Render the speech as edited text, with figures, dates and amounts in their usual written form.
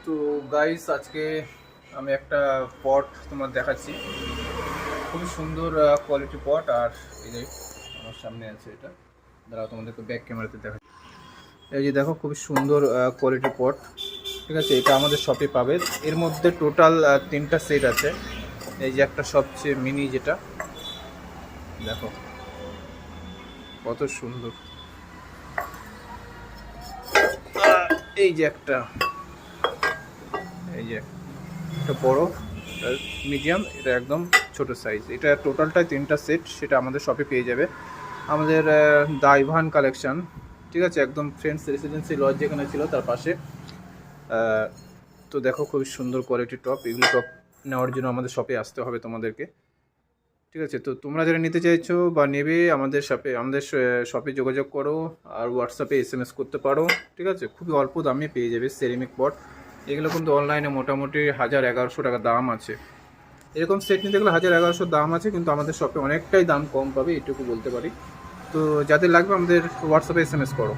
তো গাইস, আজকে আমি একটা পট তোমার দেখাচ্ছি। খুবই সুন্দর কোয়ালিটি পট। আর এই যে আমার সামনে আছে এটা, দাঁড়াও তোমাদেরকে ব্যাক ক্যামেরাতে দেখাচ্ছি। এই যে দেখো, খুবই সুন্দর কোয়ালিটি পট। ঠিক আছে, এটা আমাদের শপে পাবে। এর মধ্যে টোটাল 3টা সেট আছে। এই যে একটা সবচেয়ে মিনি, যেটা দেখো কত সুন্দর। এই যে একটা, এই যে একটা বড়, মিডিয়াম, এটা একদম ছোট সাইজ। এটা টোটালটাই 3টা সেট, সেটা আমাদের শপে পেয়ে যাবে। আমাদের দাইভান কালেকশন, ঠিক আছে, একদম ফ্রেন্ডস রেসিডেন্সি লজ যেখানে ছিল তার পাশে। তো দেখো, খুবই সুন্দর কোয়ালিটির টপ। এগুলো টপ নেওয়ার জন্য আমাদের শপে আসতে হবে তোমাদেরকে। ঠিক আছে, তো তোমরা যারা নিতে চাইছো বা নেবে, আমাদের শপে যোগাযোগ করো। আর হোয়াটসঅ্যাপে SMS করতে পারো। ঠিক আছে, খুবই অল্প দামে পেয়ে যাবে সেরামিক পট। এগুলো কিন্তু অনলাইনে মোটামুটি 1000-1100 টাকা দাম আছে। এরকম সেট নিতে গেলে 1000-1100 দাম আছে, কিন্তু আমাদের শপে অনেকটাই দাম কম পাবে, এটুকু বলতে পারি। তো যাদের লাগবে আমাদের হোয়াটসঅ্যাপে SMS করো।